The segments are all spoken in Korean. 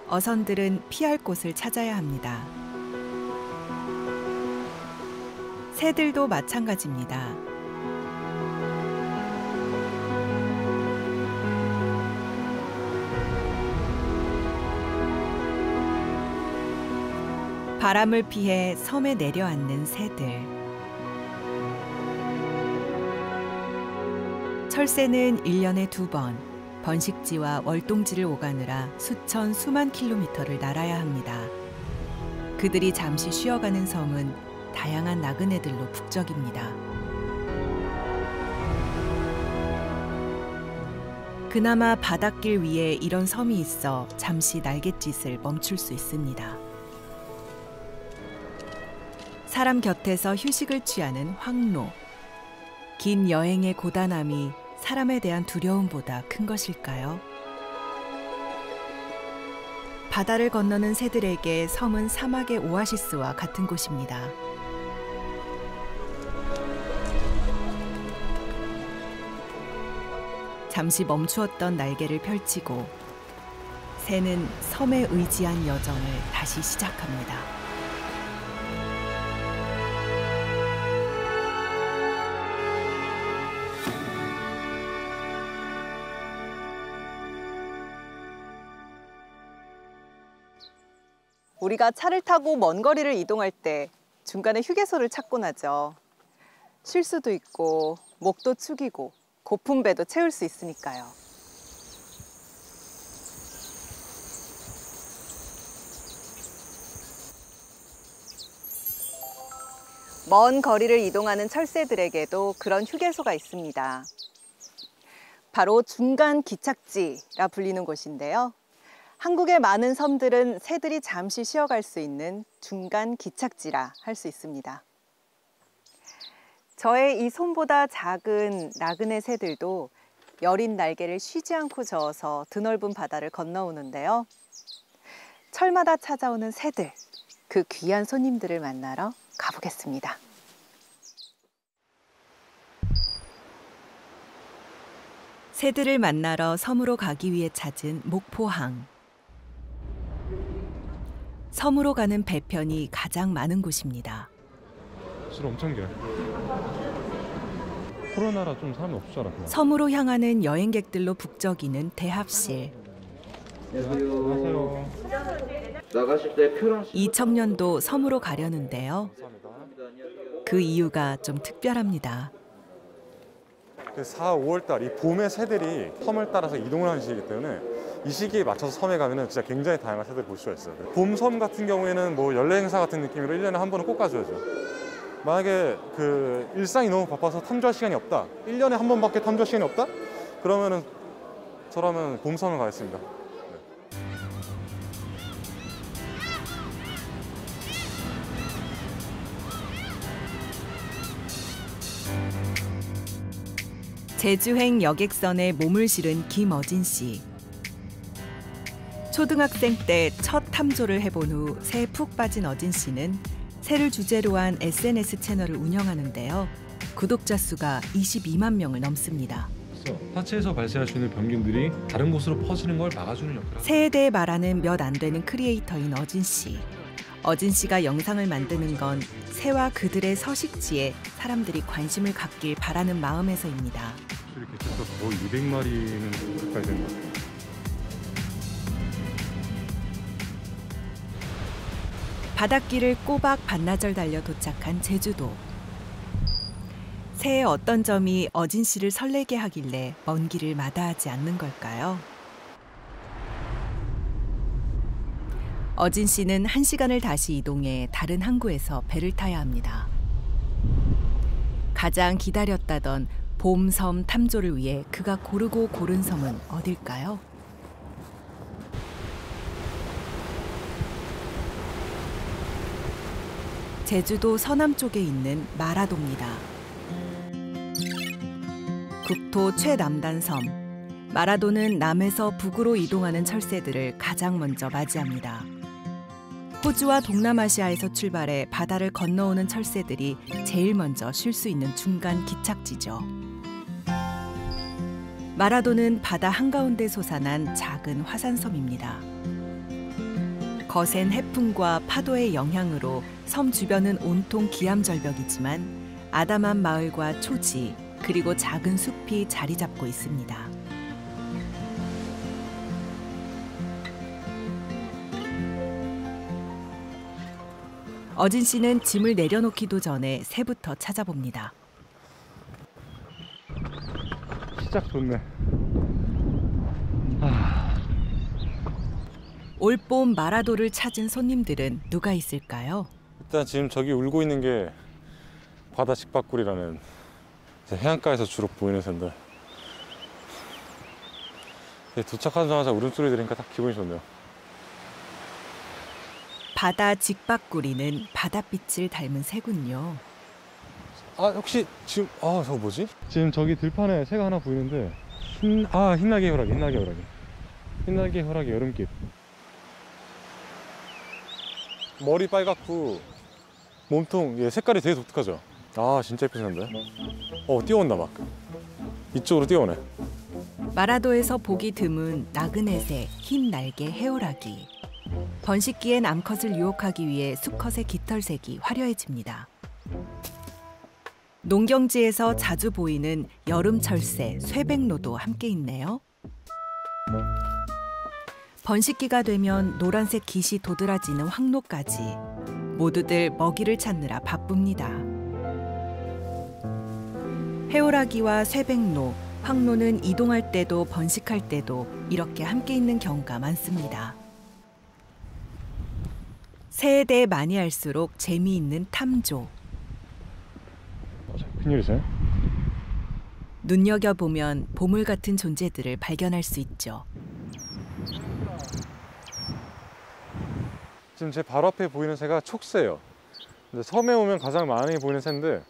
어선들은 피할 곳을 찾아야 합니다. 새들도 마찬가지입니다. 바람을 피해 섬에 내려앉는 새들. 철새는 1년에 2번 번식지와 월동지를 오가느라 수만 킬로미터를 날아야 합니다. 그들이 잠시 쉬어가는 섬은 다양한 나그네들로 북적입니다. 그나마 바닷길 위에 이런 섬이 있어 잠시 날갯짓을 멈출 수 있습니다. 사람 곁에서 휴식을 취하는 황로. 긴 여행의 고단함이 사람에 대한 두려움보다 큰 것일까요? 바다를 건너는 새들에게 섬은 사막의 오아시스와 같은 곳입니다. 잠시 멈추었던 날개를 펼치고 새는 섬에 의지한 여정을 다시 시작합니다. 우리가 차를 타고 먼 거리를 이동할 때 중간에 휴게소를 찾곤 하죠. 쉴 수도 있고 목도 축이고 고픈 배도 채울 수 있으니까요. 먼 거리를 이동하는 철새들에게도 그런 휴게소가 있습니다. 바로 중간 기착지라 불리는 곳인데요. 한국의 많은 섬들은 새들이 잠시 쉬어갈 수 있는 중간 기착지라 할 수 있습니다. 저의 이 손보다 작은 나그네 새들도 여린 날개를 쉬지 않고 저어서 드넓은 바다를 건너오는데요. 철마다 찾아오는 새들, 그 귀한 손님들을 만나러 가보겠습니다. 새들을 만나러 섬으로 가기 위해 찾은 목포항. 섬으로 가는 배편이 가장 많은 곳입니다. 줄 엄청 길어요. 코로나라 좀 사람이 없을 줄 알았구나. 섬으로 향하는 여행객들로 북적이는 대합실. 안녕하세요. 나가실 때 표랑 2000년도 섬으로 가려는데요. 그 이유가 좀 특별합니다. 4, 5월 달 이 봄에 새들이 섬을 따라서 이동을 하는 시기이기 때문에 이 시기에 맞춰서 섬에 가면은 진짜 굉장히 다양한 새들을 볼 수가 있어요. 봄섬 같은 경우에는 뭐 연례 행사 같은 느낌으로 1년에 한 번은 꼭 가줘야죠. 만약에 그 일상이 너무 바빠서 탐조할 시간이 없다, 1년에 한 번밖에 탐조할 시간이 없다? 그러면은 저라면 봄섬을 가겠습니다. 제주행 여객선에 몸을 실은 김어진 씨. 초등학생 때 첫 탐조를 해본 후 새에 푹 빠진 어진 씨는 새를 주제로 한 SNS 채널을 운영하는데요. 구독자 수가 22만 명을 넘습니다. 하체에서 발생할 수 있는 병균들이 다른 곳으로 퍼지는 걸 막아주는 역할을. 새에 대해 말하는 몇 안 되는 크리에이터인 어진 씨. 어진 씨가 영상을 만드는 건 새와 그들의 서식지에 사람들이 관심을 갖길 바라는 마음에서입니다. 이렇게 해서 거의 200마리는 가까이 되는 것 같아요. 바닷길을 꼬박 반나절 달려 도착한 제주도. 새의 어떤 점이 어진 씨를 설레게 하길래 먼 길을 마다하지 않는 걸까요? 어진 씨는 1시간을 다시 이동해 다른 항구에서 배를 타야 합니다. 가장 기다렸다던 봄섬 탐조를 위해 그가 고르고 고른 섬은 어딜까요? 제주도 서남 쪽에 있는 마라도입니다. 국토 최남단 섬. 마라도는 남에서 북으로 이동하는 철새들을 가장 먼저 맞이합니다. 호주와 동남아시아에서 출발해 바다를 건너오는 철새들이 제일 먼저 쉴 수 있는 중간 기착지죠. 마라도는 바다 한가운데 솟아난 작은 화산섬입니다. 거센 해풍과 파도의 영향으로 섬 주변은 온통 기암절벽이지만 아담한 마을과 초지 그리고 작은 숲이 자리 잡고 있습니다. 어진 씨는 짐을 내려놓기도 전에 새부터 찾아봅니다. 시작 좋네. 올봄 마라도를 찾은 손님들은 누가 있을까요? 일단 지금 저기 울고 있는 게 바다 직박구리라는 해안가에서 주로 보이는 새인데 도착하자마자 울음소리 들으니까 딱 기분이 좋네요. 바다 직박구리는 바닷빛을 닮은 새군요. 아 혹시 지금 저거 뭐지? 지금 저기 들판에 새가 하나 보이는데 흰날개 호랑이 여름길. 머리 빨갛고 몸통 색깔이 되게 독특하죠. 진짜 예쁜 새인데. 뛰어온다 막. 이쪽으로 뛰어오네. 마라도에서 보기 드문 나그네새, 흰 날개 해오라기. 번식기엔 암컷을 유혹하기 위해 수컷의 깃털색이 화려해집니다. 농경지에서 자주 보이는 여름철새, 쇠백로도 함께 있네요. 번식기가 되면 노란색 깃이 도드라지는 황로까지 모두들 먹이를 찾느라 바쁩니다. 해오라기와 쇠백로, 황로는 이동할 때도 번식할 때도 이렇게 함께 있는 경우가 많습니다. 새에 대해 많이 알수록 재미있는 탐조. 큰일이세요? 눈여겨보면 보물 같은 존재들을 발견할 수 있죠. 지금 제 바로 앞에 보이는 새가 촉새예요. 근데 섬에 오면 가장 많이 보이는 새인데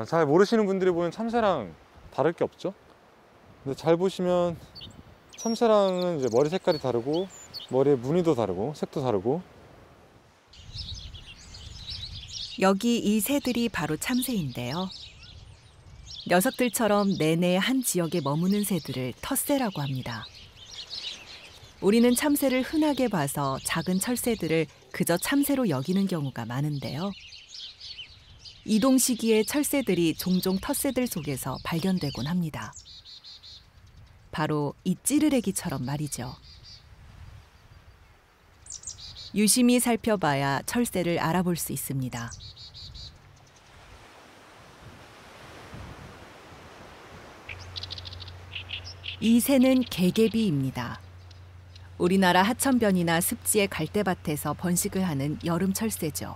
잘 모르시는 분들이 보면 참새랑 다를 게 없죠. 근데 잘 보시면 참새랑은 이제 머리 색깔이 다르고 머리의 무늬도 다르고 색도 다르고. 여기 이 새들이 바로 참새인데요. 녀석들처럼 내내 한 지역에 머무는 새들을 텃새라고 합니다. 우리는 참새를 흔하게 봐서 작은 철새들을 그저 참새로 여기는 경우가 많은데요. 이동 시기에 철새들이 종종 텃새들 속에서 발견되곤 합니다. 바로 이 찌르레기처럼 말이죠. 유심히 살펴봐야 철새를 알아볼 수 있습니다. 이 새는 개개비입니다. 우리나라 하천변이나 습지의 갈대밭에서 번식을 하는 여름 철새죠.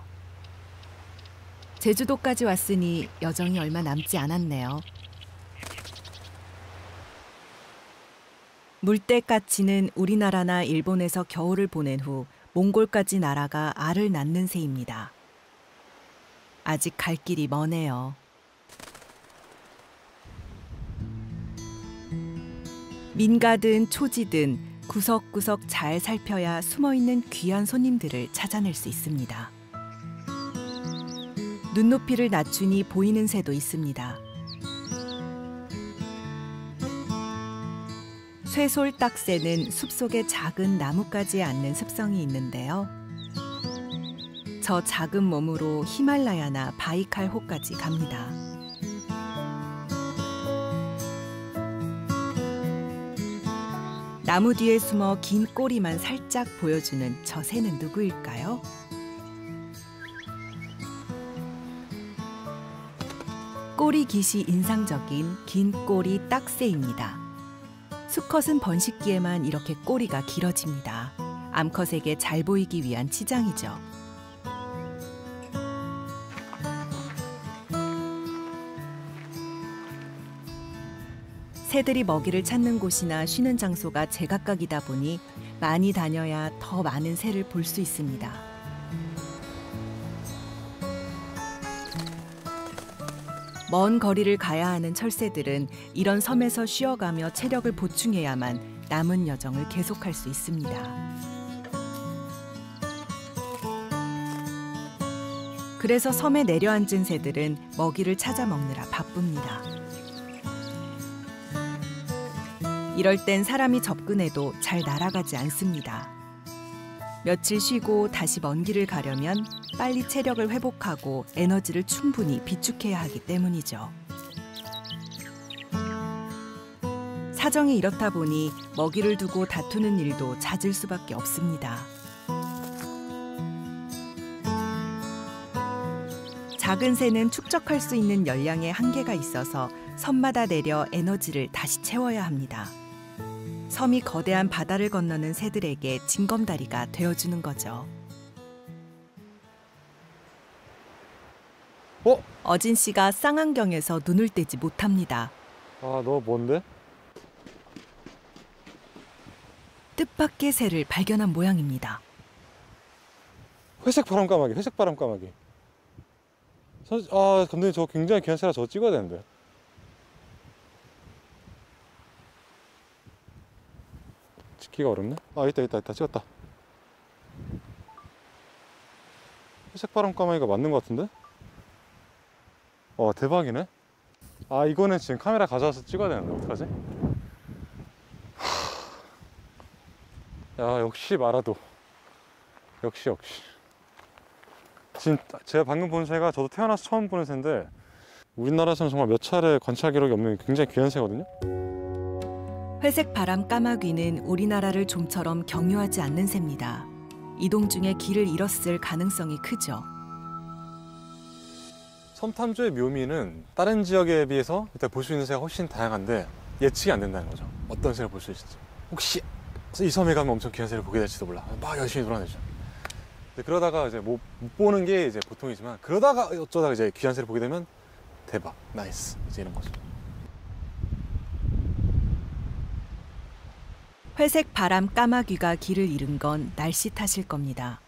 제주도까지 왔으니 여정이 얼마 남지 않았네요. 물떼까치는 우리나라나 일본에서 겨울을 보낸 후 몽골까지 날아가 알을 낳는 새입니다. 아직 갈 길이 머네요. 민가든 초지든 구석구석 잘 살펴야 숨어있는 귀한 손님들을 찾아낼 수 있습니다. 눈높이를 낮추니 보이는 새도 있습니다. 쇠솔딱새는 숲속의 작은 나뭇가지에 앉는 습성이 있는데요. 저 작은 몸으로 히말라야나 바이칼호까지 갑니다. 나무 뒤에 숨어 긴 꼬리만 살짝 보여주는 저 새는 누구일까요? 꼬리 깃이 인상적인 긴 꼬리 딱새입니다. 수컷은 번식기에만 이렇게 꼬리가 길어집니다. 암컷에게 잘 보이기 위한 치장이죠. 새들이 먹이를 찾는 곳이나 쉬는 장소가 제각각이다 보니 많이 다녀야 더 많은 새를 볼 수 있습니다. 먼 거리를 가야 하는 철새들은 이런 섬에서 쉬어가며 체력을 보충해야만 남은 여정을 계속할 수 있습니다. 그래서 섬에 내려앉은 새들은 먹이를 찾아 먹느라 바쁩니다. 이럴 땐 사람이 접근해도 잘 날아가지 않습니다. 며칠 쉬고 다시 먼 길을 가려면 빨리 체력을 회복하고 에너지를 충분히 비축해야 하기 때문이죠. 사정이 이렇다 보니 먹이를 두고 다투는 일도 잦을 수밖에 없습니다. 작은 새는 축적할 수 있는 열량에 한계가 있어서 섬마다 내려 에너지를 다시 채워야 합니다. 섬이 거대한 바다를 건너는 새들에게 징검다리가 되어주는 거죠. 어진 씨가 쌍안경에서 눈을 떼지 못합니다. 아, 너 뭔데? 뜻밖의 새를 발견한 모양입니다. 회색 바람까마귀, 회색 바람까마귀. 아, 감독님 저 굉장히 귀한 새라 저거 찍어야 되는데. 찍기가 어렵네? 아, 있다, 찍었다. 회색 바람까마귀가 맞는 것 같은데? 와, 대박이네. 아, 이거는 지금 카메라 가져와서 찍어야 되는데 어떡하지? 야, 역시 마라도. 역시. 지금 제가 방금 본 새가 저도 태어나서 처음 보는 새인데 우리나라에서는 정말 몇 차례 관찰 기록이 없는 굉장히 귀한 새거든요. 회색 바람 까마귀는 우리나라를 좀처럼 경유하지 않는 새입니다. 이동 중에 길을 잃었을 가능성이 크죠. 섬 탐조의 묘미는 다른 지역에 비해서 일단 볼 수 있는 새가 훨씬 다양한데 예측이 안 된다는 거죠. 어떤 새를 볼 수 있을지. 혹시 이 섬에 가면 엄청 귀한 새를 보게 될지도 몰라. 막 열심히 돌아다니죠. 그러다가 이제 못 보는 게 이제 보통이지만 그러다가 어쩌다가 이제 귀한 새를 보게 되면 대박, 나이스, 이제 이런 거죠. 회색 바람 까마귀가 길을 잃은 건 날씨 탓일 겁니다.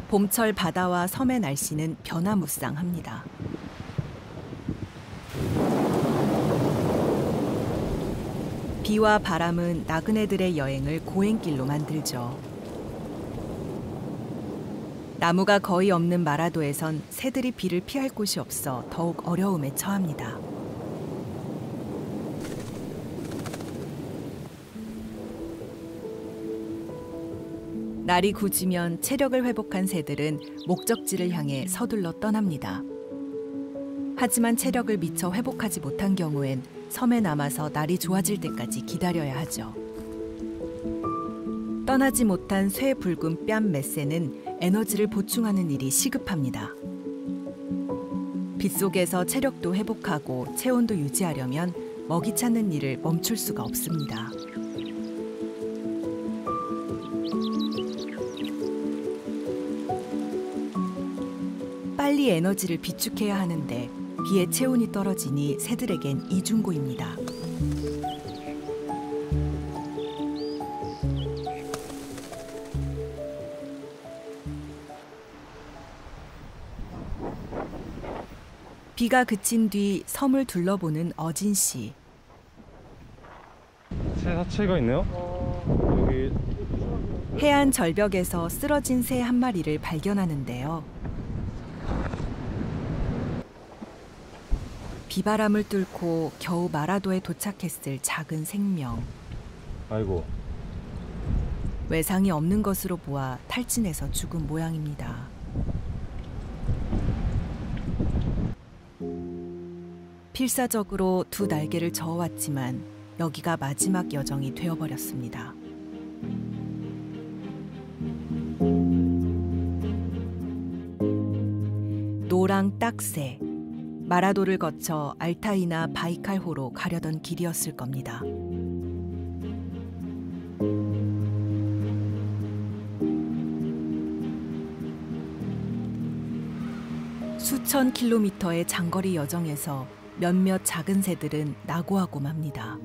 봄철 바다와 섬의 날씨는 변화무쌍합니다. 비와 바람은 나그네들의 여행을 고행길로 만들죠. 나무가 거의 없는 마라도에선 새들이 비를 피할 곳이 없어 더욱 어려움에 처합니다. 날이 굳으면 체력을 회복한 새들은 목적지를 향해 서둘러 떠납니다. 하지만 체력을 미처 회복하지 못한 경우엔 섬에 남아서 날이 좋아질 때까지 기다려야 하죠. 떠나지 못한 쇠 붉은 뺨 맷새는 에너지를 보충하는 일이 시급합니다. 빗속에서 체력도 회복하고 체온도 유지하려면 먹이 찾는 일을 멈출 수가 없습니다. 빨리 에너지를 비축해야 하는데 비의 체온이 떨어지니 새들에겐 이중고입니다. 비가 그친 뒤 섬을 둘러보는 어진 씨. 새 사체가 있네요. 여기 해안 절벽에서 쓰러진 새 한 마리를 발견하는데요. 비바람을 뚫고 겨우 마라도에 도착했을 작은 생명. 아이고. 외상이 없는 것으로 보아 탈진해서 죽은 모양입니다. 필사적으로 두 날개를 저어왔지만 여기가 마지막 여정이 되어버렸습니다. 노랑 딱새. 마라도를 거쳐 알타이나 바이칼호로 가려던 길이었을 겁니다. 수천 킬로미터의 장거리 여정에서 몇몇 작은 새들은 낙오하고 맙니다.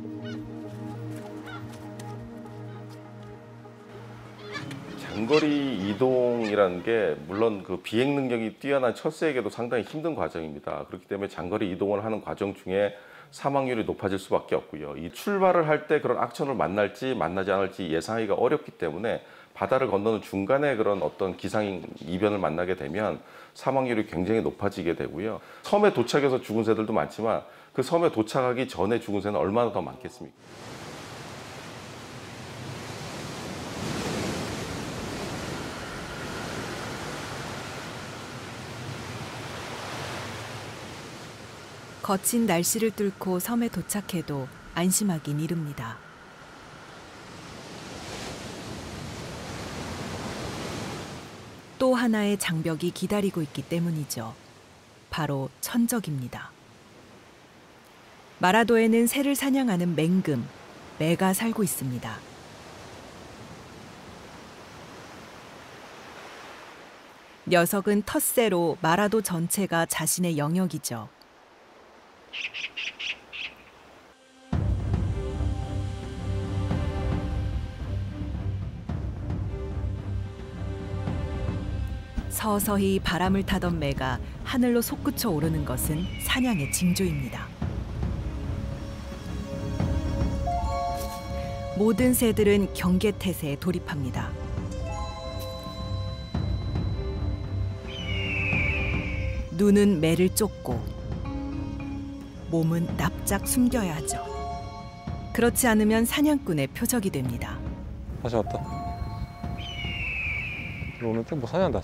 장거리 이동이라는 게 물론 그 비행 능력이 뛰어난 철새에게도 상당히 힘든 과정입니다. 그렇기 때문에 장거리 이동을 하는 과정 중에 사망률이 높아질 수밖에 없고요. 이 출발을 할 때 그런 악천후를 만날지 만나지 않을지 예상하기가 어렵기 때문에 바다를 건너는 중간에 그런 어떤 기상 이변을 만나게 되면 사망률이 굉장히 높아지게 되고요. 섬에 도착해서 죽은 새들도 많지만 그 섬에 도착하기 전에 죽은 새는 얼마나 더 많겠습니까? 거친 날씨를 뚫고 섬에 도착해도 안심하긴 이릅니다. 또 하나의 장벽이 기다리고 있기 때문이죠. 바로 천적입니다. 마라도에는 새를 사냥하는 맹금, 매가 살고 있습니다. 녀석은 텃새로 마라도 전체가 자신의 영역이죠. 서서히 바람을 타던 매가 하늘로 솟구쳐 오르는 것은 사냥의 징조입니다. 모든 새들은 경계태세에 돌입합니다. 눈은 매를 쫓고 몸은 납작 숨겨야 하죠. 그렇지 않으면 사냥꾼의 표적이 됩니다. 다시 왔다. 오는데 뭐 사냥한다.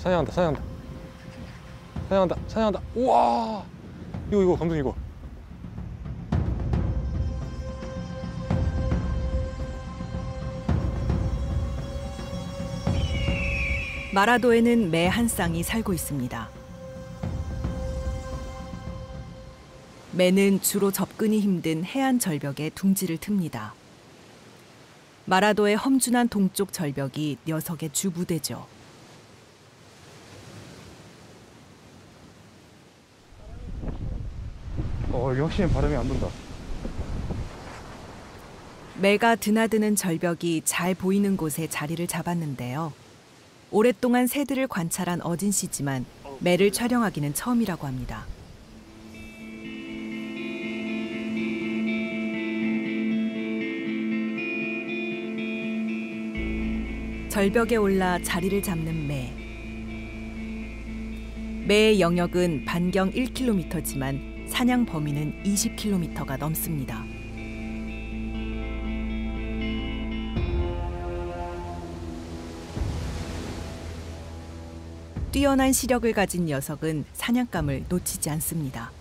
우와! 이거 감독님 이거. 마라도에는 매 한 쌍이 살고 있습니다. 매는 주로 접근이 힘든 해안 절벽에 둥지를 틉니다. 마라도의 험준한 동쪽 절벽이 녀석의 주부대죠. 여기 확실히 바람이 안 분다. 매가 드나드는 절벽이 잘 보이는 곳에 자리를 잡았는데요. 오랫동안 새들을 관찰한 어진 씨지만 매를 촬영하기는 처음이라고 합니다. 절벽에 올라 자리를 잡는 매. 매의 영역은 반경 1km지만 사냥 범위는 20km가 넘습니다. 뛰어난 시력을 가진 녀석은 사냥감을 놓치지 않습니다.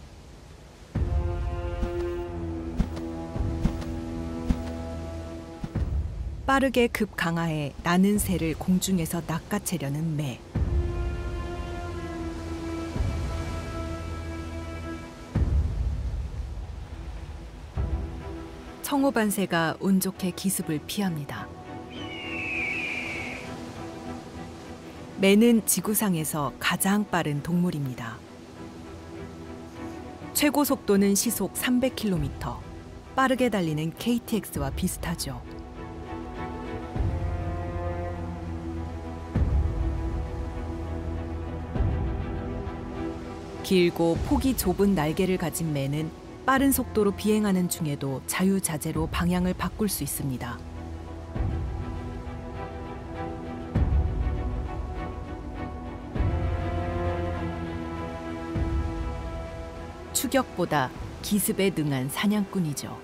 빠르게 급강하해 나는 새를 공중에서 낚아채려는 매. 청호반새가 운 좋게 기습을 피합니다. 매는 지구상에서 가장 빠른 동물입니다. 최고 속도는 시속 300km, 빠르게 달리는 KTX와 비슷하죠. 길고 폭이 좁은 날개를 가진 매는 빠른 속도로 비행하는 중에도 자유자재로 방향을 바꿀 수 있습니다. 추격보다 기습에 능한 사냥꾼이죠.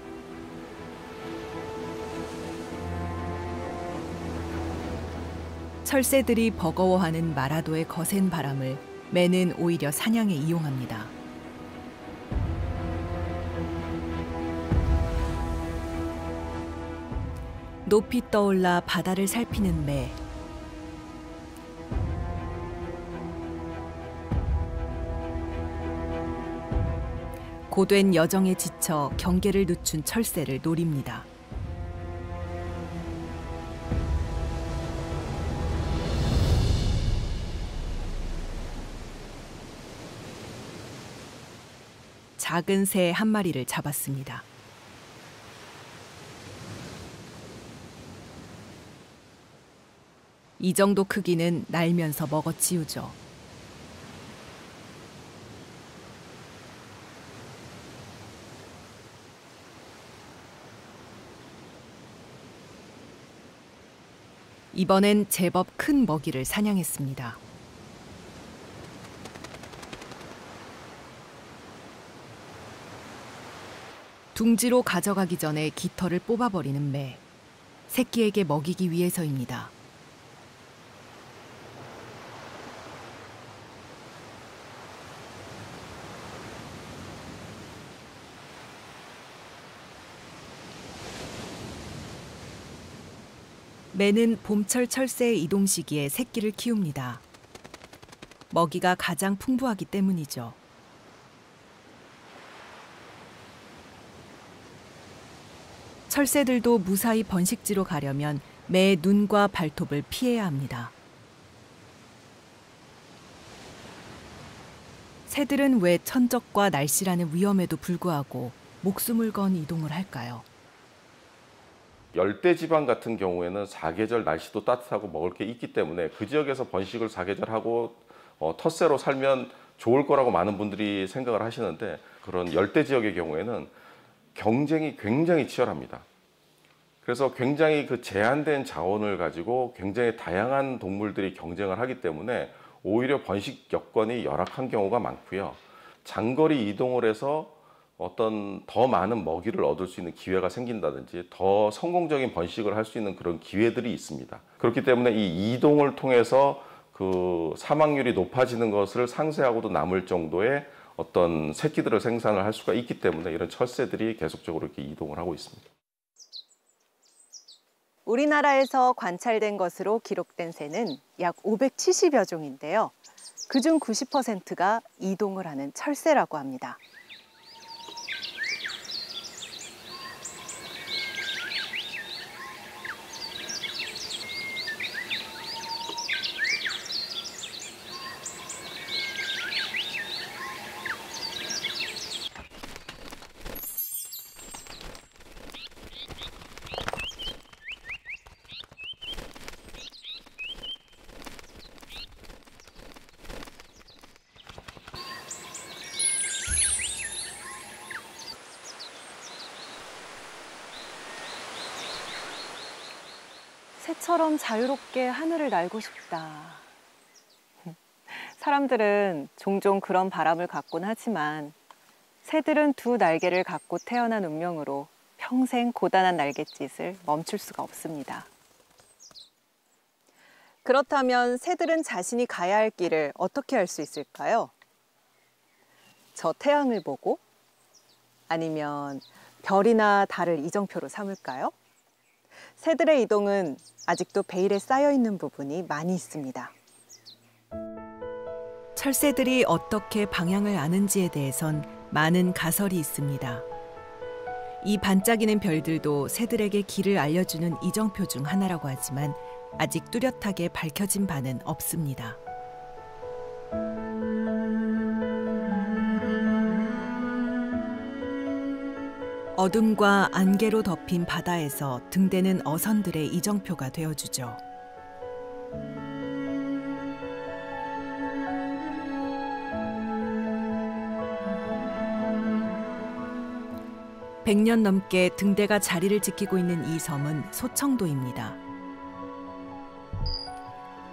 철새들이 버거워하는 마라도의 거센 바람을 매는 오히려 사냥에 이용합니다. 높이 떠올라 바다를 살피는 매. 고된 여정에 지쳐 경계를 늦춘 철새를 노립니다. 작은 새 한 마리를 잡았습니다. 이 정도 크기는 날면서 먹어치우죠. 이번엔 제법 큰 먹이를 사냥했습니다. 둥지로 가져가기 전에 깃털을 뽑아버리는 매. 새끼에게 먹이기 위해서입니다. 매는 봄철 철새의 이동 시기에 새끼를 키웁니다. 먹이가 가장 풍부하기 때문이죠. 철새들도 무사히 번식지로 가려면 매의 눈과 발톱을 피해야 합니다. 새들은 왜 천적과 날씨라는 위험에도 불구하고 목숨을 건 이동을 할까요? 열대지방 같은 경우에는 사계절 날씨도 따뜻하고 먹을 게 있기 때문에 그 지역에서 번식을 사계절하고 텃새로 살면 좋을 거라고 많은 분들이 생각을 하시는데, 그런 열대 지역의 경우에는 경쟁이 굉장히 치열합니다. 그래서 굉장히 그 제한된 자원을 가지고 굉장히 다양한 동물들이 경쟁을 하기 때문에 오히려 번식 여건이 열악한 경우가 많고요. 장거리 이동을 해서 어떤 더 많은 먹이를 얻을 수 있는 기회가 생긴다든지 더 성공적인 번식을 할 수 있는 그런 기회들이 있습니다. 그렇기 때문에 이 이동을 통해서 그 사망률이 높아지는 것을 상쇄하고도 남을 정도의 어떤 새끼들을 생산을 할 수가 있기 때문에 이런 철새들이 계속적으로 이렇게 이동을 하고 있습니다. 우리나라에서 관찰된 것으로 기록된 새는 약 570여 종인데요. 그중 90%가 이동을 하는 철새라고 합니다. 새처럼 자유롭게 하늘을 날고 싶다. 사람들은 종종 그런 바람을 갖곤 하지만 새들은 두 날개를 갖고 태어난 운명으로 평생 고단한 날갯짓을 멈출 수가 없습니다. 그렇다면 새들은 자신이 가야 할 길을 어떻게 알 수 있을까요? 저 태양을 보고? 아니면 별이나 달을 이정표로 삼을까요? 새들의 이동은 아직도 베일에 쌓여 있는 부분이 많이 있습니다. 철새들이 어떻게 방향을 아는지에 대해선 많은 가설이 있습니다. 이 반짝이는 별들도 새들에게 길을 알려주는 이정표 중 하나라고 하지만 아직 뚜렷하게 밝혀진 바는 없습니다. 어둠과 안개로 덮인 바다에서 등대는 어선들의 이정표가 되어주죠. (100년) 넘게 등대가 자리를 지키고 있는 이 섬은 소청도입니다.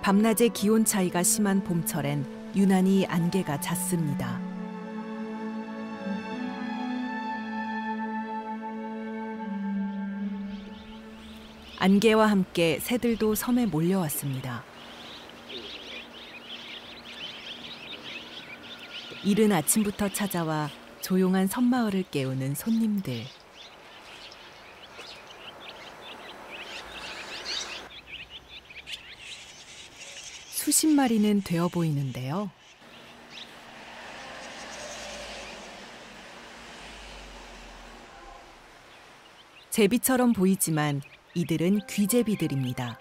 밤낮의 기온 차이가 심한 봄철엔 유난히 안개가 잦습니다. 안개와 함께 새들도 섬에 몰려왔습니다. 이른 아침부터 찾아와 조용한 섬마을을 깨우는 손님들. 수십 마리는 되어 보이는데요. 제비처럼 보이지만 이들은 귀제비들입니다.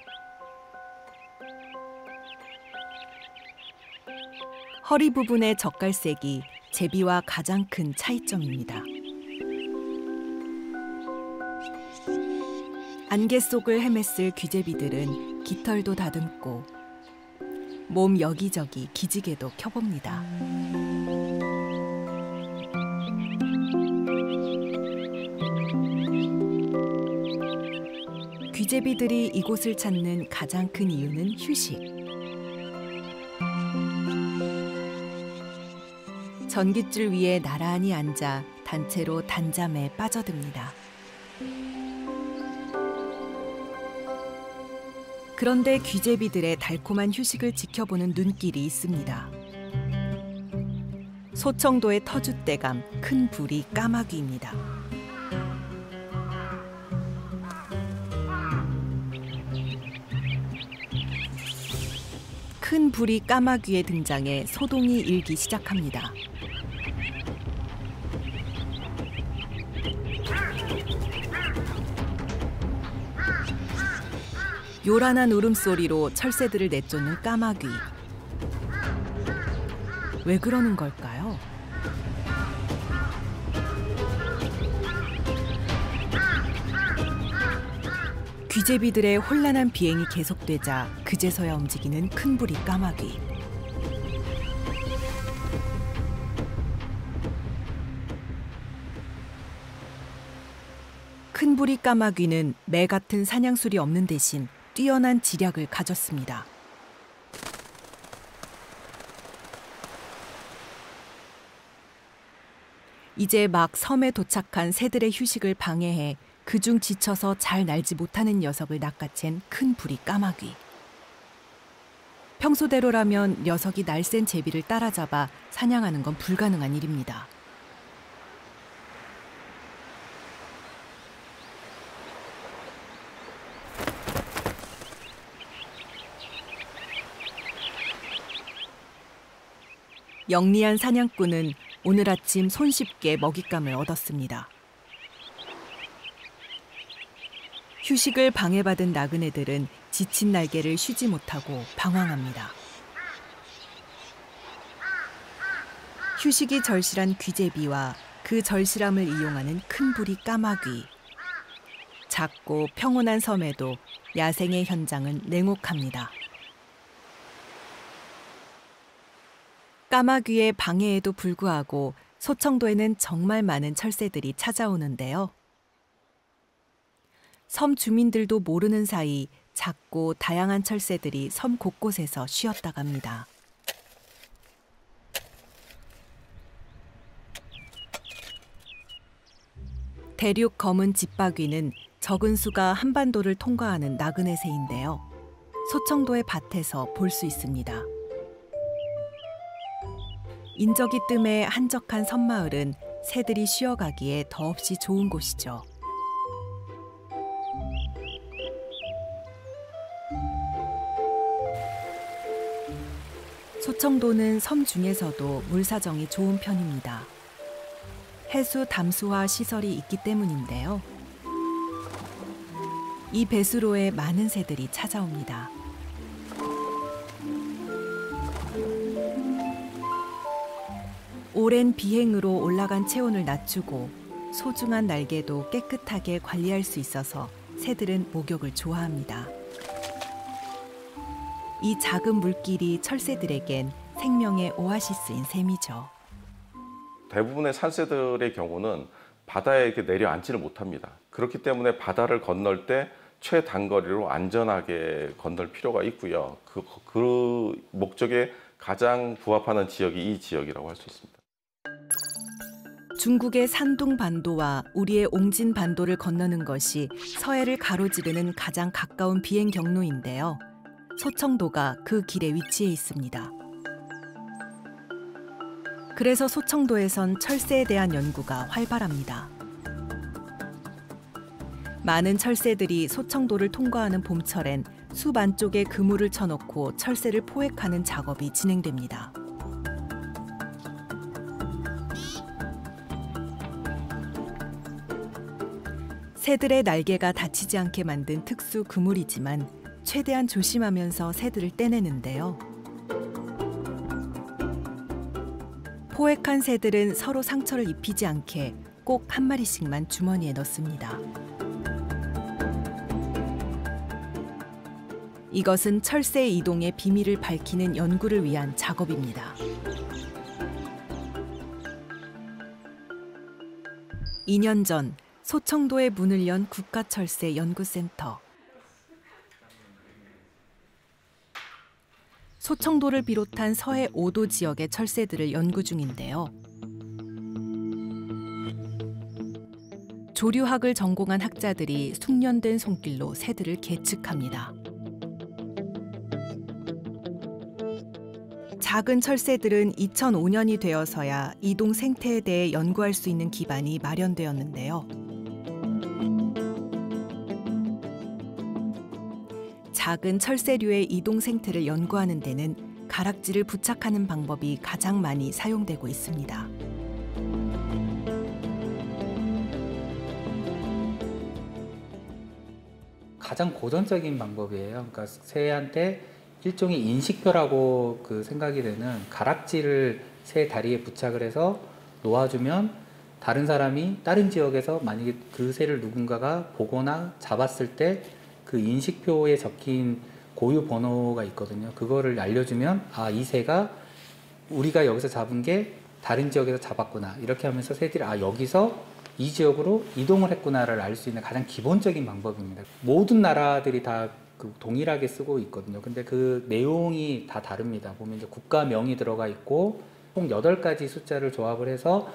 허리 부분의 젓갈색이 제비와 가장 큰 차이점입니다. 안개 속을 헤맸을 귀제비들은 깃털도 다듬고 몸 여기저기 기지개도 켜봅니다. 귀제비들이 이곳을 찾는 가장 큰 이유는 휴식. 전깃줄 위에 나란히 앉아 단체로 단잠에 빠져듭니다. 그런데 귀제비들의 달콤한 휴식을 지켜보는 눈길이 있습니다. 소청도의 터줏대감 큰 부리 까마귀입니다. 큰 불이 까마귀에 등장해 소동이 일기 시작합니다. 요란한 울음소리로 철새들을 내쫓는 까마귀. 왜 그러는 걸까요? 귀재비들의 혼란한 비행이 계속되자 그제서야 움직이는 큰 부리 까마귀. 큰 부리 까마귀는 매 같은 사냥술이 없는 대신 뛰어난 지략을 가졌습니다. 이제 막 섬에 도착한 새들의 휴식을 방해해 그중 지쳐서 잘 날지 못하는 녀석을 낚아챈 큰 부리 까마귀. 평소대로라면 녀석이 날쌘 제비를 따라잡아 사냥하는 건 불가능한 일입니다. 영리한 사냥꾼은 오늘 아침 손쉽게 먹잇감을 얻었습니다. 휴식을 방해받은 나그네들은 지친 날개를 쉬지 못하고 방황합니다. 휴식이 절실한 귀재비와 그 절실함을 이용하는 큰 부리 까마귀. 작고 평온한 섬에도 야생의 현장은 냉혹합니다. 까마귀의 방해에도 불구하고 소청도에는 정말 많은 철새들이 찾아오는데요. 섬 주민들도 모르는 사이 작고 다양한 철새들이 섬 곳곳에서 쉬었다 갑니다. 대륙 검은 집바귀는 적은 수가 한반도를 통과하는 나그네 새인데요. 소청도의 밭에서 볼 수 있습니다. 인적이 뜸해 한적한 섬마을은 새들이 쉬어가기에 더없이 좋은 곳이죠. 소청도는 섬 중에서도 물사정이 좋은 편입니다. 해수 담수화 시설이 있기 때문인데요. 이 배수로에 많은 새들이 찾아옵니다. 오랜 비행으로 올라간 체온을 낮추고 소중한 날개도 깨끗하게 관리할 수 있어서 새들은 목욕을 좋아합니다. 이 작은 물길이 철새들에겐 생명의 오아시스인 셈이죠. 대부분의 산새들의 경우는 바다에 이렇게 내려앉지를 못합니다. 그렇기 때문에 바다를 건널 때 최단거리로 안전하게 건널 필요가 있고요. 그 목적에 가장 부합하는 지역이 이 지역이라고 할 수 있습니다. 중국의 산둥 반도와 우리의 옹진 반도를 건너는 것이 서해를 가로지르는 가장 가까운 비행 경로인데요. 소청도가 그 길에 위치해 있습니다. 그래서 소청도에선 철새에 대한 연구가 활발합니다. 많은 철새들이 소청도를 통과하는 봄철엔 숲 안쪽에 그물을 쳐놓고 철새를 포획하는 작업이 진행됩니다. 새들의 날개가 다치지 않게 만든 특수 그물이지만 최대한 조심하면서 새들을 떼내는데요. 포획한 새들은 서로 상처를 입히지 않게 꼭 한 마리씩만 주머니에 넣습니다. 이것은 철새 이동의 비밀을 밝히는 연구를 위한 작업입니다. 2년 전 소청도에 문을 연 국가철새 연구센터. 소청도를 비롯한 서해 5도 지역의 철새들을 연구 중인데요. 조류학을 전공한 학자들이 숙련된 손길로 새들을 계측합니다. 작은 철새들은 2005년이 되어서야 이동 생태에 대해 연구할 수 있는 기반이 마련되었는데요. 작은 철새류의 이동 생태를 연구하는 데는 가락지를 부착하는 방법이 가장 많이 사용되고 있습니다. 가장 고전적인 방법이에요. 그러니까 새한테 일종의 인식표라고 생각이 되는 가락지를 새 다리에 부착을 해서 놓아주면 다른 사람이 다른 지역에서 만약에 그 새를 누군가가 보거나 잡았을 때 그 인식표에 적힌 고유 번호가 있거든요. 그거를 알려주면 아, 이 새가 우리가 여기서 잡은 게 다른 지역에서 잡았구나. 이렇게 하면서 새들이 아, 여기서 이 지역으로 이동을 했구나를 알 수 있는 가장 기본적인 방법입니다. 모든 나라들이 다 동일하게 쓰고 있거든요. 근데 그 내용이 다 다릅니다. 보면 이제 국가명이 들어가 있고 총 8가지 숫자를 조합을 해서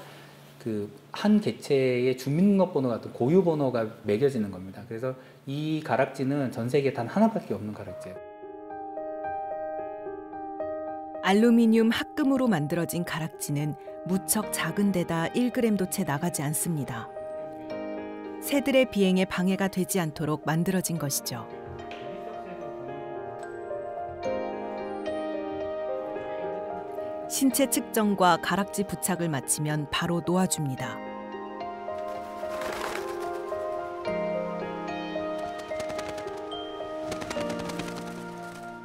한 개체의 주민등록번호 같은 고유 번호가 매겨지는 겁니다. 그래서 이 가락지는 전 세계에 단 하나밖에 없는 가락지예요. 알루미늄 합금으로 만들어진 가락지는 무척 작은 데다 1g도 채 나가지 않습니다. 새들의 비행에 방해가 되지 않도록 만들어진 것이죠. 신체 측정과 가락지 부착을 마치면 바로 놓아줍니다.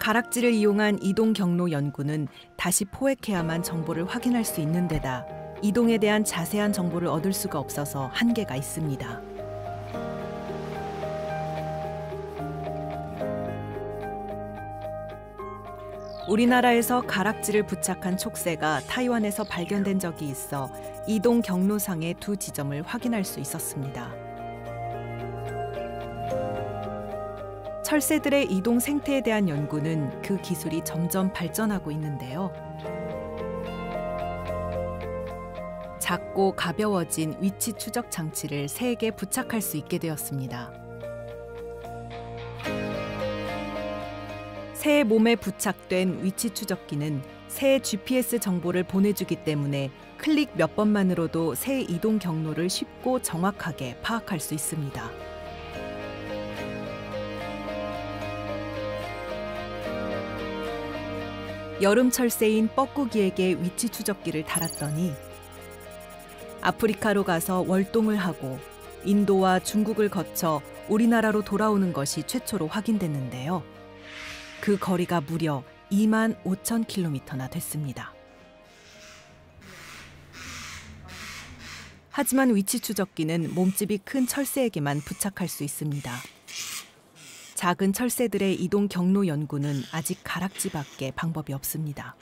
가락지를 이용한 이동 경로 연구는 다시 포획해야만 정보를 확인할 수 있는 데다 이동에 대한 자세한 정보를 얻을 수가 없어서 한계가 있습니다. 우리나라에서 가락지를 부착한 촉새가 타이완에서 발견된 적이 있어 이동 경로상의 2 지점을 확인할 수 있었습니다. 철새들의 이동 생태에 대한 연구는 그 기술이 점점 발전하고 있는데요. 작고 가벼워진 위치 추적 장치를 새에게 부착할 수 있게 되었습니다. 새의 몸에 부착된 위치 추적기는 새의 GPS 정보를 보내주기 때문에 클릭 몇 번만으로도 새의 이동 경로를 쉽고 정확하게 파악할 수 있습니다. 여름 철새인 뻐꾸기에게 위치 추적기를 달았더니 아프리카로 가서 월동을 하고 인도와 중국을 거쳐 우리나라로 돌아오는 것이 최초로 확인됐는데요. 그 거리가 무려 25,000km나 됐습니다. 하지만 위치 추적기는 몸집이 큰 철새에게만 부착할 수 있습니다. 작은 철새들의 이동 경로 연구는 아직 가락지밖에 방법이 없습니다.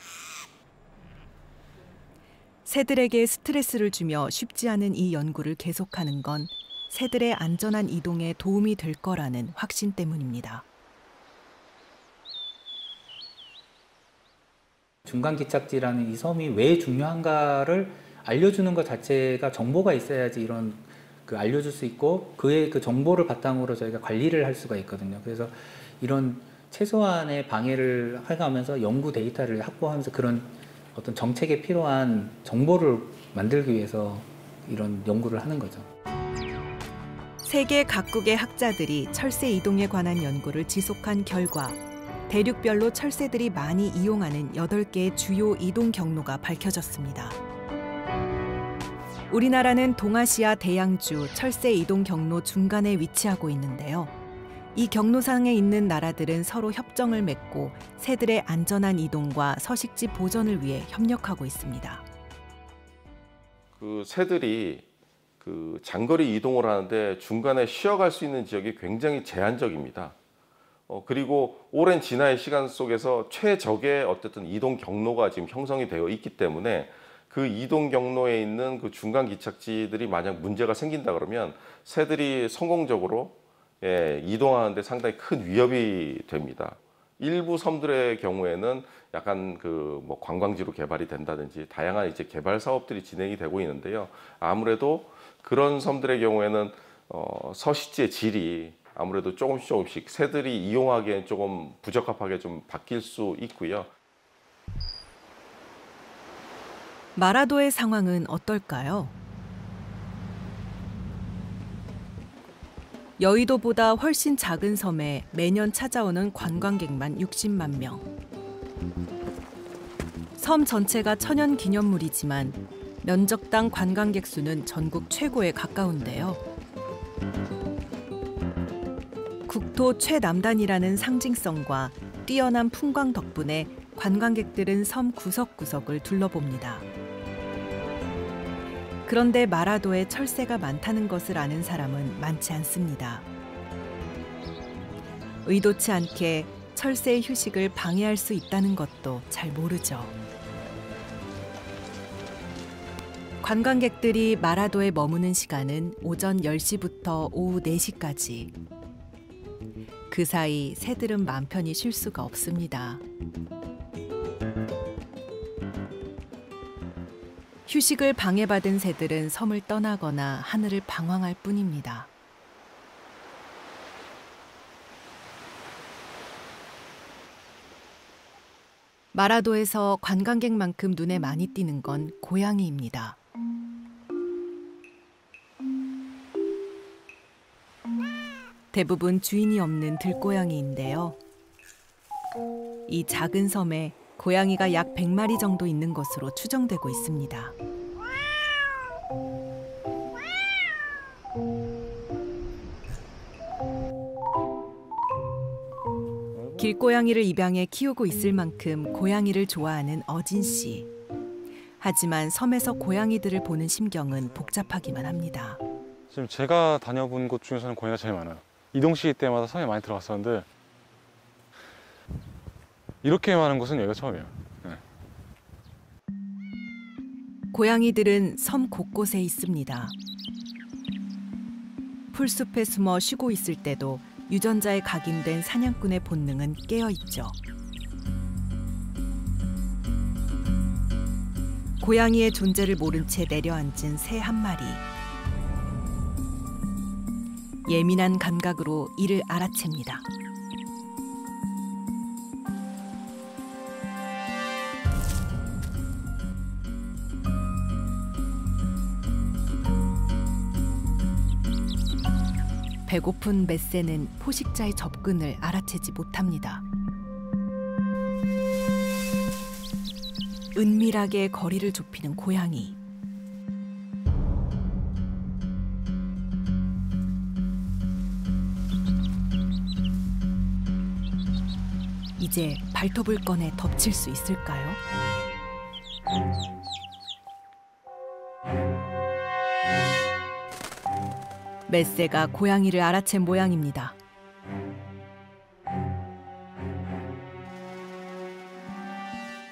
새들에게 스트레스를 주며 쉽지 않은 이 연구를 계속하는 건 새들의 안전한 이동에 도움이 될 거라는 확신 때문입니다. 중간기착지라는 이 섬이 왜 중요한가를 알려주는 것 자체가 정보가 있어야지 이런 알려줄 수 있고 그의 정보를 바탕으로 저희가 관리를 할 수가 있거든요. 그래서 이런 최소한의 방해를 해가면서 연구 데이터를 확보하면서 그런 어떤 정책에 필요한 정보를 만들기 위해서 이런 연구를 하는 거죠. 세계 각국의 학자들이 철새 이동에 관한 연구를 지속한 결과 대륙별로 철새들이 많이 이용하는 8개의 주요 이동 경로가 밝혀졌습니다. 우리나라는 동아시아 대양주 철새 이동 경로 중간에 위치하고 있는데요. 이 경로상에 있는 나라들은 서로 협정을 맺고 새들의 안전한 이동과 서식지 보전을 위해 협력하고 있습니다. 새들이 장거리 이동을 하는데 중간에 쉬어갈 수 있는 지역이 굉장히 제한적입니다. 그리고 오랜 진화의 시간 속에서 최적의 어쨌든 이동 경로가 지금 형성이 되어 있기 때문에 그 이동 경로에 있는 그 중간 기착지들이 만약 문제가 생긴다 그러면 새들이 성공적으로 이동하는데 상당히 큰 위협이 됩니다. 일부 섬들의 경우에는 약간 뭐 관광지로 개발이 된다든지 다양한 이제 개발 사업들이 진행이 되고 있는데요. 아무래도 그런 섬들의 경우에는 서식지의 질이 아무래도 조금씩 새들이 이용하기엔 조금 부적합하게 좀 바뀔 수 있고요. 마라도의 상황은 어떨까요? 여의도보다 훨씬 작은 섬에 매년 찾아오는 관광객만 60만 명. 섬 전체가 천연 기념물이지만 면적당 관광객 수는 전국 최고에 가까운데요. 국토 최남단이라는 상징성과 뛰어난 풍광 덕분에 관광객들은 섬 구석구석을 둘러봅니다. 그런데 마라도에 철새가 많다는 것을 아는 사람은 많지 않습니다. 의도치 않게 철새의 휴식을 방해할 수 있다는 것도 잘 모르죠. 관광객들이 마라도에 머무는 시간은 오전 10시부터 오후 4시까지. 그 사이 새들은 맘 편히 쉴 수가 없습니다. 휴식을 방해받은 새들은 섬을 떠나거나 하늘을 방황할 뿐입니다. 마라도에서 관광객만큼 눈에 많이 띄는 건 고양이입니다. 대부분 주인이 없는 들고양이인데요. 이 작은 섬에 고양이가 약 100마리 정도 있는 것으로 추정되고 있습니다. 길고양이를 입양해 키우고 있을 만큼 고양이를 좋아하는 어진 씨. 하지만 섬에서 고양이들을 보는 심경은 복잡하기만 합니다. 지금 제가 다녀본 곳 중에서는 고양이가 제일 많아요. 이동 시기 때마다 섬에 많이 들어갔었는데 이렇게 많은 곳은 여기가 처음이에요. 네. 고양이들은 섬 곳곳에 있습니다. 풀숲에 숨어 쉬고 있을 때도 유전자에 각인된 사냥꾼의 본능은 깨어있죠. 고양이의 존재를 모른 채 내려앉은 새 한 마리. 예민한 감각으로 이를 알아챕니다. 배고픈 맷새는 포식자의 접근을 알아채지 못합니다. 은밀하게 거리를 좁히는 고양이. 이제 발톱을 꺼내 덮칠 수 있을까요? 맷새가 고양이를 알아챈 모양입니다.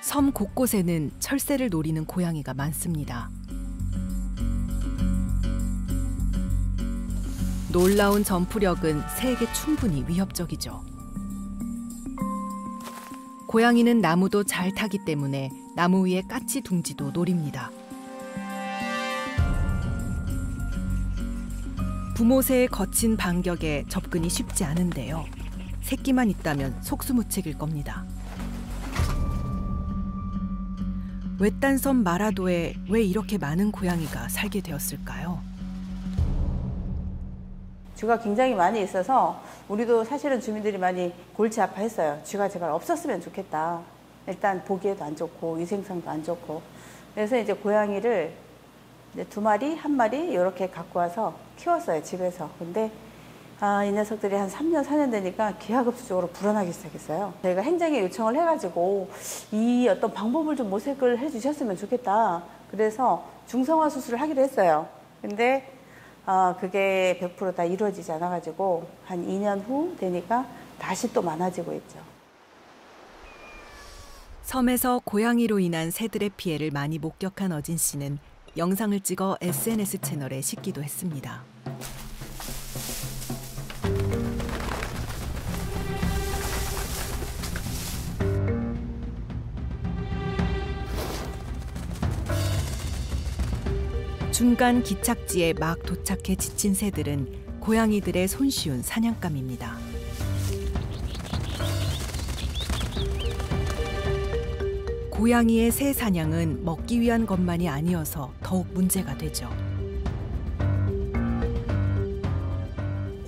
섬 곳곳에는 철새를 노리는 고양이가 많습니다. 놀라운 점프력은 새에게 충분히 위협적이죠. 고양이는 나무도 잘 타기 때문에 나무 위의 까치 둥지도 노립니다. 부모새의 거친 반격에 접근이 쉽지 않은데요. 새끼만 있다면 속수무책일 겁니다. 외딴 섬 마라도에 왜 이렇게 많은 고양이가 살게 되었을까요? 쥐가 굉장히 많이 있어서 우리도 사실은 주민들이 많이 골치 아파했어요. 쥐가 제발 없었으면 좋겠다. 일단 보기에도 안 좋고 위생상도 안 좋고. 그래서 이제 고양이를 이제 2마리, 1마리 이렇게 갖고 와서 키웠어요, 집에서. 근데 이 녀석들이 한 3년, 4년 되니까 기하급수적으로 불어나기 시작했어요. 저희가 행정에 요청을 해가지고 이 어떤 방법을 좀 모색을 해주셨으면 좋겠다. 그래서 중성화 수술을 하기로 했어요. 근데 그게 100% 다 이루어지지 않아가지고 한 2년 후 되니까 다시 또 많아지고 있죠. 섬에서 고양이로 인한 새들의 피해를 많이 목격한 어진 씨는 영상을 찍어 SNS 채널에 싣기도 했습니다. 중간 기착지에 막 도착해 지친 새들은 고양이들의 손쉬운 사냥감입니다. 고양이의 새 사냥은 먹기 위한 것만이 아니어서 더욱 문제가 되죠.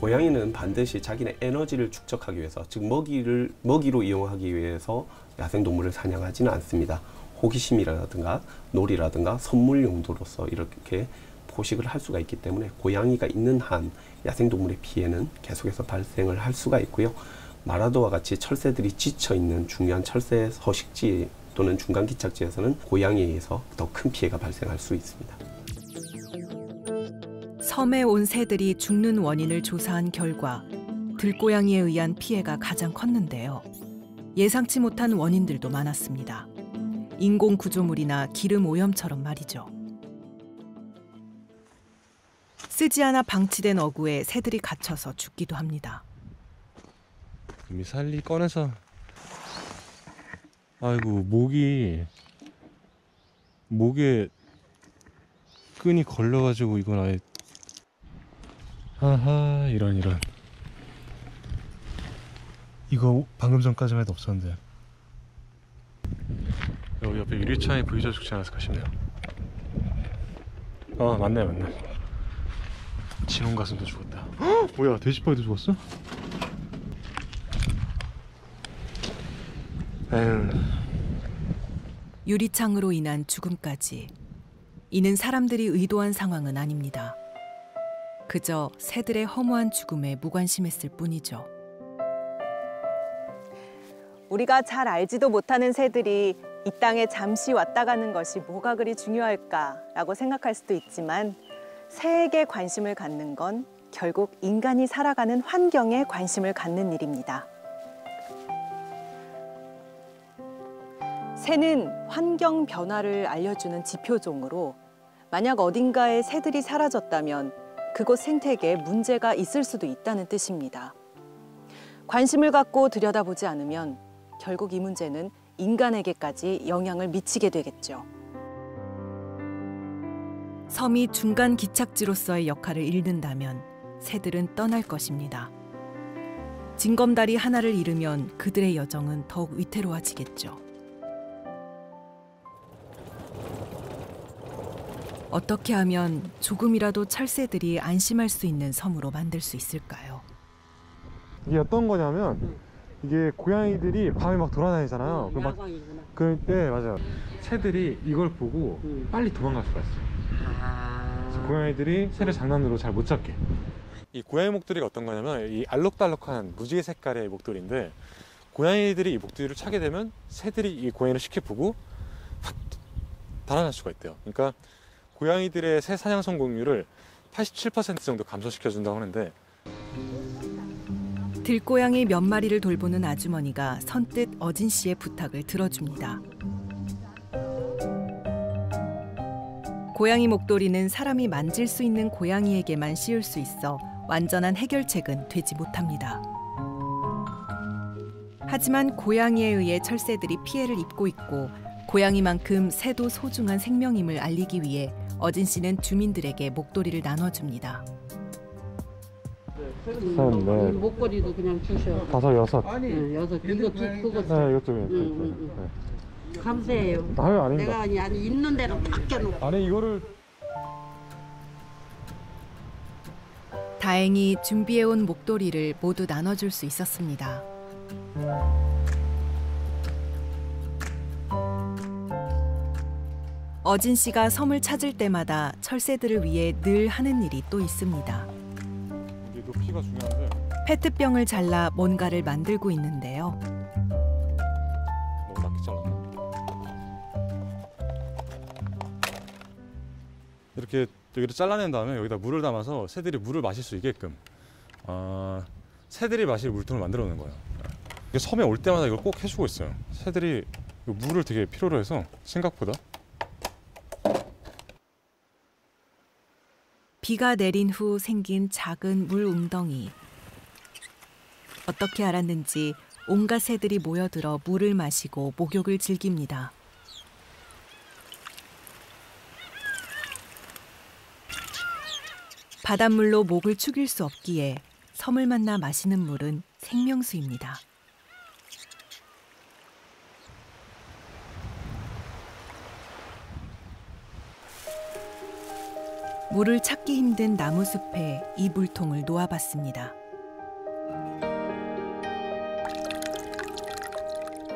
고양이는 반드시 자기네 에너지를 축적하기 위해서, 즉 먹이로 이용하기 위해서 야생동물을 사냥하지는 않습니다. 호기심이라든가 놀이라든가 선물 용도로서 이렇게 포식을 할 수가 있기 때문에 고양이가 있는 한 야생동물의 피해는 계속해서 발생을 할 수가 있고요. 마라도와 같이 철새들이 지쳐있는 중요한 철새 서식지 또는 중간기착지에서는 고양이에 의해서 더 큰 피해가 발생할 수 있습니다. 섬에 온 새들이 죽는 원인을 조사한 결과 들고양이에 의한 피해가 가장 컸는데요. 예상치 못한 원인들도 많았습니다. 인공 구조물이나 기름 오염처럼 말이죠. 쓰지 않아 방치된 어구에 새들이 갇혀서 죽기도 합니다. 미살리 꺼내서 아이고 목에 끈이 걸려가지고 이건 아예 아하 이런 이거 방금 전까지만 해도 없었는데 여기 옆에 유리창에 부위자 죽지 않았을까 싶네요. 맞네 진홍가슴도 죽었다. 헉! 뭐야 돼지파이도 죽었어? 에휴. 유리창으로 인한 죽음까지. 이는 사람들이 의도한 상황은 아닙니다. 그저 새들의 허무한 죽음에 무관심했을 뿐이죠. 우리가 잘 알지도 못하는 새들이 이 땅에 잠시 왔다 가는 것이 뭐가 그리 중요할까라고 생각할 수도 있지만 새에게 관심을 갖는 건 결국 인간이 살아가는 환경에 관심을 갖는 일입니다. 새는 환경 변화를 알려주는 지표종으로 만약 어딘가에 새들이 사라졌다면 그곳 생태계에 문제가 있을 수도 있다는 뜻입니다. 관심을 갖고 들여다보지 않으면 결국 이 문제는 인간에게까지 영향을 미치게 되겠죠. 섬이 중간 기착지로서의 역할을 잃는다면 새들은 떠날 것입니다. 징검다리 하나를 잃으면 그들의 여정은 더욱 위태로워지겠죠. 어떻게 하면 조금이라도 철새들이 안심할 수 있는 섬으로 만들 수 있을까요? 이게 어떤 거냐면 이게 고양이들이 밤에 막 돌아다니잖아요. 그럴 때 맞아요. 새들이 이걸 보고 빨리 도망갈 수가 있어요. 그래서 고양이들이 새를 장난으로 잘 못 잡게. 이 고양이 목도리가 어떤 거냐면 이 알록달록한 무지개 색깔의 목도리인데 고양이들이 이 목도리를 차게 되면 새들이 이 고양이를 쉽게 보고 확 달아날 수가 있대요. 그러니까 고양이들의 새 사냥 성공률을 87% 정도 감소시켜준다고 하는데 들고양이 몇 마리를 돌보는 아주머니가 선뜻 어진 씨의 부탁을 들어줍니다. 고양이 목도리는 사람이 만질 수 있는 고양이에게만 씌울 수 있어 완전한 해결책은 되지 못합니다. 하지만 고양이에 의해 철새들이 피해를 입고 있고 고양이만큼 새도 소중한 생명임을 알리기 위해 어진 씨는 주민들에게 목도리를 나눠줍니다. 목걸이도 그냥 주셔. 5, 6. 아니, 6. 이거 그거. 네, 이것도. 감사해요. 아유, 아닙니다. 내가 아니 있는 대로 맡겨놓고. 아니 이거를 다행히 준비해온 목도리를 모두 나눠줄 수 있었습니다. 어진 씨가 섬을 찾을 때마다 철새들을 위해 늘 하는 일이 또 있습니다. 이게 높이가 중요한데 페트병을 잘라 뭔가를 만들고 있는데요. 너무 낮게 잘랐네. 이렇게 여기를 잘라낸 다음에 여기다 물을 담아서 새들이 물을 마실 수 있게끔 새들이 마실 물통을 만들어 놓는 거예요. 이게 섬에 올 때마다 이걸 꼭 해주고 있어요. 새들이 물을 되게 필요로 해서 생각보다. 비가 내린 후 생긴 작은 물 웅덩이. 어떻게 알았는지 온갖 새들이 모여들어 물을 마시고 목욕을 즐깁니다. 바닷물로 목을 축일 수 없기에 섬을 만나 마시는 물은 생명수입니다. 물을 찾기 힘든 나무숲에 이 물통을 놓아봤습니다.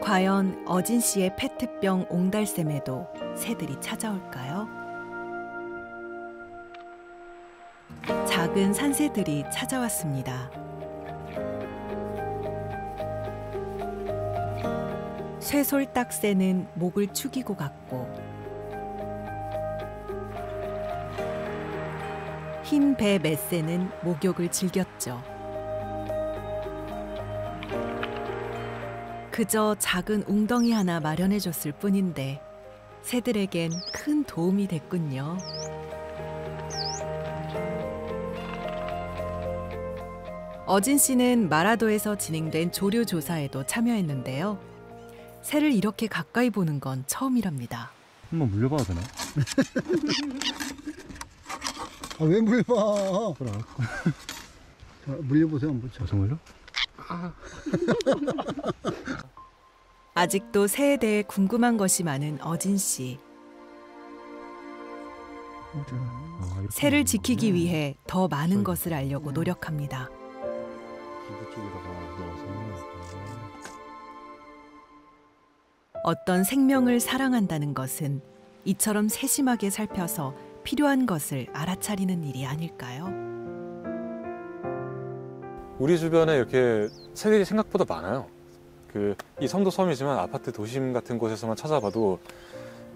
과연 어진 씨의 페트병 옹달샘에도 새들이 찾아올까요? 작은 산새들이 찾아왔습니다. 쇠솔딱새는 목을 축이고 갔고 흰 배 맷새는 목욕을 즐겼죠. 그저 작은 웅덩이 하나 마련해줬을 뿐인데 새들에겐 큰 도움이 됐군요. 어진 씨는 마라도에서 진행된 조류 조사에도 참여했는데요. 새를 이렇게 가까이 보는 건 처음이랍니다. 한번 물려봐도 되나? 아, 왜 물려봐? 물려보세요, 한번. 정말요? 아직도 새에 대해 궁금한 것이 많은 어진 씨. 새를 지키기 위해 더 많은 것을 알려고 노력합니다. 어떤 생명을 사랑한다는 것은 이처럼 세심하게 살펴서 필요한 것을 알아차리는 일이 아닐까요? 우리 주변에 이렇게 새들이 생각보다 많아요. 이 섬도 섬이지만 아파트 도심 같은 곳에서만 찾아봐도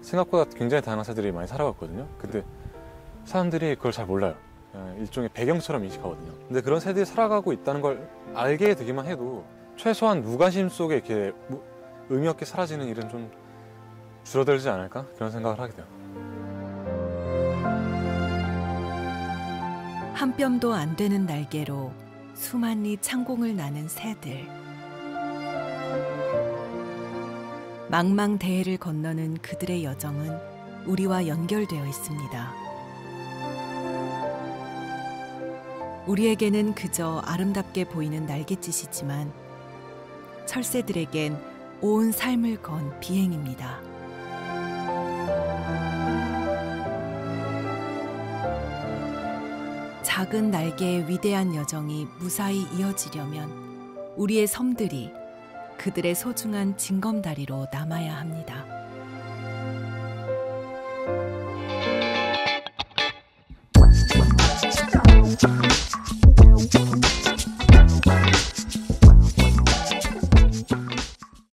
생각보다 굉장히 다양한 새들이 많이 살아갔거든요. 근데 사람들이 그걸 잘 몰라요. 일종의 배경처럼 인식하거든요. 근데 그런 새들이 살아가고 있다는 걸 알게 되기만 해도 최소한 무관심 속에 이렇게 의미 없게 사라지는 일은 좀 줄어들지 않을까? 그런 생각을 하게 돼요. 한 뼘도 안 되는 날개로 수만리 창공을 나는 새들. 망망대해를 건너는 그들의 여정은 우리와 연결되어 있습니다. 우리에게는 그저 아름답게 보이는 날갯짓이지만 철새들에겐 온 삶을 건 비행입니다. 작은 날개의 위대한 여정이 무사히 이어지려면 우리의 섬들이 그들의 소중한 징검다리로 남아야 합니다.